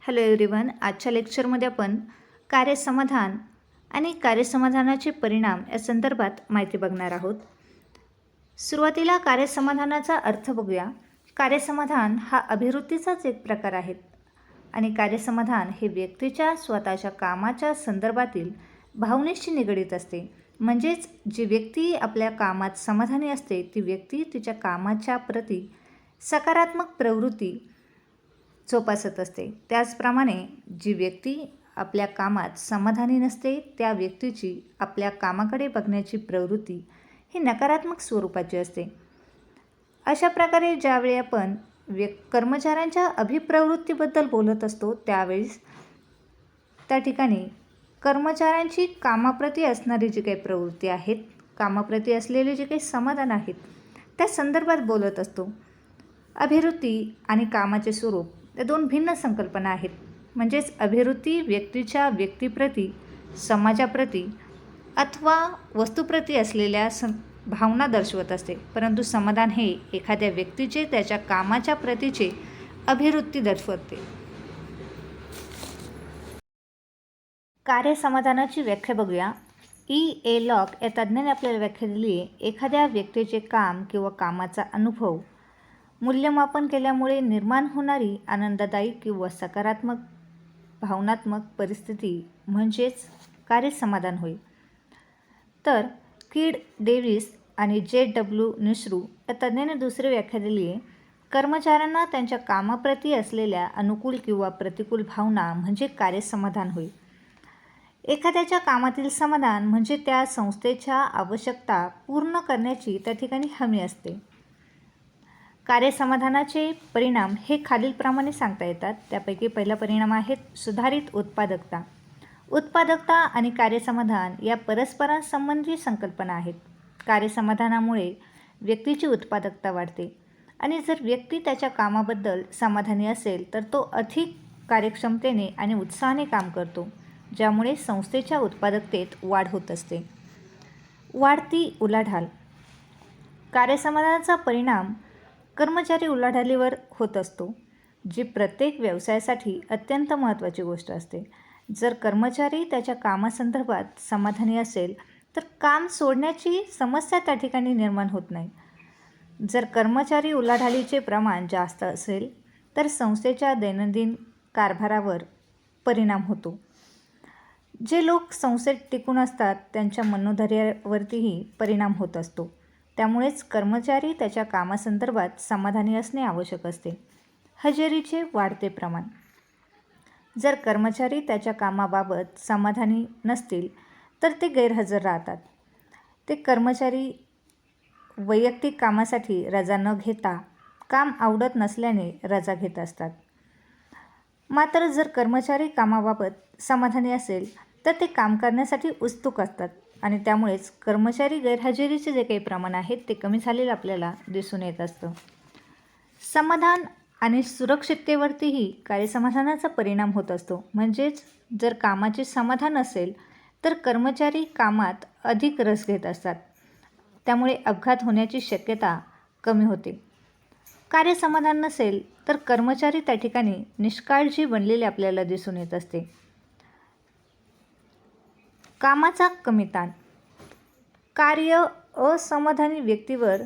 Hello everyone. आजच्या लेक्चरमध्ये आपण कार्यसमाधान आणि कार्यसमाधानाचे परिणाम या संदर्भात माहिती बघणार आहोत. सुरुवातीला कार्यसमाधानाचा अर्थ बघूया. कार्यसमाधान हा अभिवृत्तीचाच एक प्रकार आहे आणि कार्यसमाधान हे व्यक्तीच्या स्वतःच्या कामाच्या संदर्भातील भावनेशी निगडीत असते. म्हणजेच जी व्यक्ती आपल्या कामात समाधानी असते ती व्यक्ती तिच्या कामाच्या प्रती सकारात्मक प्रवृत्ती जोपासत असते. त्याचप्रमाणे जी व्यक्ती आपल्या कामात समाधानी नसते त्या व्यक्तीची आपल्या कामाकडे बघण्याची प्रवृत्ती ही नकारात्मक स्वरूपाची असते. अशा प्रकारे ज्यावेळी आपण कर्मचाऱ्यांच्या अभिप्रवृत्तीबद्दल बोलत असतो त्यावेळेस त्या ठिकाणी कर्मचाऱ्यांची कामाप्रती असणारी जी काही प्रवृत्ती आहेत, कामाप्रती असलेले जे काही समाधान आहेत त्या संदर्भात बोलत असतो. अभिवृत्ती आणि कामाचे स्वरूप या दोन भिन्न संकल्पना आहेत. म्हणजेच अभिवृत्ती व्यक्तीच्या व्यक्तीप्रती, समाजाप्रती अथवा वस्तूप्रती असलेल्या भावना दर्शवत असते, परंतु समाधान हे एखाद्या व्यक्तीचे त्याच्या कामाच्या प्रतीचे अभिवृत्ती दर्शवते. कार्यसमाधानाची व्याख्या बघूया. E. लॉक या तज्ज्ञाने आपल्याला व्याख्या दिली आहे. एखाद्या व्यक्तीचे काम किंवा कामाचा अनुभव मूल्यमापन केल्यामुळे निर्माण होणारी आनंददायी किंवा सकारात्मक भावनात्मक परिस्थिती म्हणजेच कार्यसमाधान होय. तर किड डेव्हिस आणि J. निसरू या तज्ज्ञाने दुसरी व्याख्या दिली आहे. कर्मचाऱ्यांना त्यांच्या कामाप्रती असलेल्या अनुकूल किंवा प्रतिकूल भावना म्हणजे कार्यसमाधान होय. एखाद्याच्या कामातील समाधान म्हणजे त्या संस्थेच्या आवश्यकता पूर्ण करण्याची त्या ठिकाणी हमी असते. कार्यसमाधानाचे परिणाम हे खालीलप्रमाणे सांगता येतात. त्यापैकी पहिला परिणाम आहे सुधारित उत्पादकता. उत्पादकता आणि कार्यसमाधान या परस्परांसंबंधी संकल्पना आहेत. कार्यसमाधानामुळे व्यक्तीची उत्पादकता वाढते आणि जर व्यक्ती त्याच्या कामाबद्दल समाधानी असेल तर तो अधिक कार्यक्षमतेने आणि उत्साहाने काम करतो, ज्यामुळे संस्थेच्या उत्पादकतेत वाढ होत असते. वाढती उलाढाल. कार्यसमाधानाचा परिणाम कर्मचारी उलाढालीवर होत असतो, जी प्रत्येक व्यवसायासाठी अत्यंत महत्त्वाची गोष्ट असते. जर कर्मचारी त्याच्या कामासंदर्भात समाधानी असेल तर काम सोडण्याची समस्या त्या ठिकाणी निर्माण होत नाही. जर कर्मचारी उलाढालीचे प्रमाण जास्त असेल तर संस्थेच्या दैनंदिन कारभारावर परिणाम होतो. जे लोक संस्थेत टिकून असतात त्यांच्या मनोधैर्यावरतीही परिणाम होत असतो. त्यामुळेच कर्मचारी त्याच्या कामासंदर्भात समाधानी असणे आवश्यक असते. हजेरीचे वाढते प्रमाण. जर कर्मचारी त्याच्या कामाबाबत समाधानी नसतील तर ते गैरहजर राहतात. ते कर्मचारी वैयक्तिक कामासाठी रजा न घेता काम आवडत नसल्याने रजा घेत असतात. मात्र जर कर्मचारी कामाबाबत समाधानी असेल तर ते काम करण्यासाठी उत्सुक असतात आणि त्यामुळेच कर्मचारी गैरहजेरीचे जे काही प्रमाण आहे ते कमी झालेलं आपल्याला दिसून येत असतं. समाधान आणि सुरक्षिततेवरतीही कार्यसमाधानाचा परिणाम होत असतो. म्हणजेच जर कामाचे समाधान असेल तर कर्मचारी कामात अधिक रस घेत असतात, त्यामुळे अपघात होण्याची शक्यता कमी होते. कार्यसमाधान नसेल तर कर्मचारी त्या ठिकाणी निष्काळजी बनलेले आपल्याला दिसून येत असते. कामाचा कमी ताण. कार्य असमाधानी व्यक्तीवर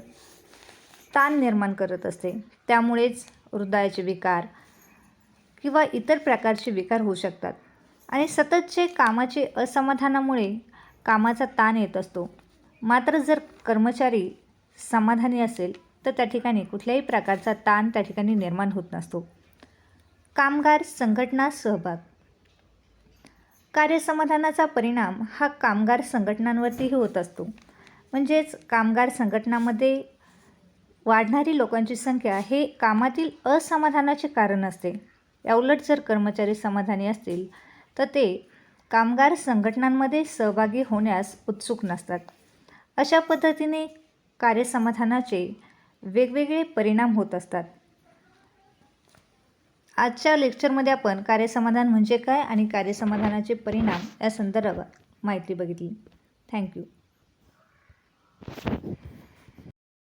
ताण निर्माण करत असते. त्यामुळेच हृदयाचे विकार किंवा इतर प्रकारचे विकार होऊ शकतात आणि सततचे कामाचे असमाधानामुळे कामाचा ताण येत असतो. मात्र जर कर्मचारी समाधानी असेल तर त्या ठिकाणी कुठल्याही प्रकारचा ताण त्या ठिकाणी निर्माण होत नसतो. कामगार संघटना सहभाग. कार्यसमाधानाचा परिणाम हा कामगार संघटनांवरतीही होत असतो. म्हणजेच कामगार संघटनांमध्ये वाढणारी लोकांची संख्या हे कामातील असमाधानाचे कारण असते. याउलट जर कर्मचारी समाधानी असतील तर ते कामगार संघटनांमध्ये सहभागी होण्यास उत्सुक नसतात. अशा पद्धतीने कार्यसमाधानाचे वेगवेगळे परिणाम होत असतात. आजच्या लेक्चरमध्ये आपण कार्यसमाधान म्हणजे काय आणि कार्यसमाधानाचे परिणाम या संदर्भात माहिती बघितली. थँक्यू.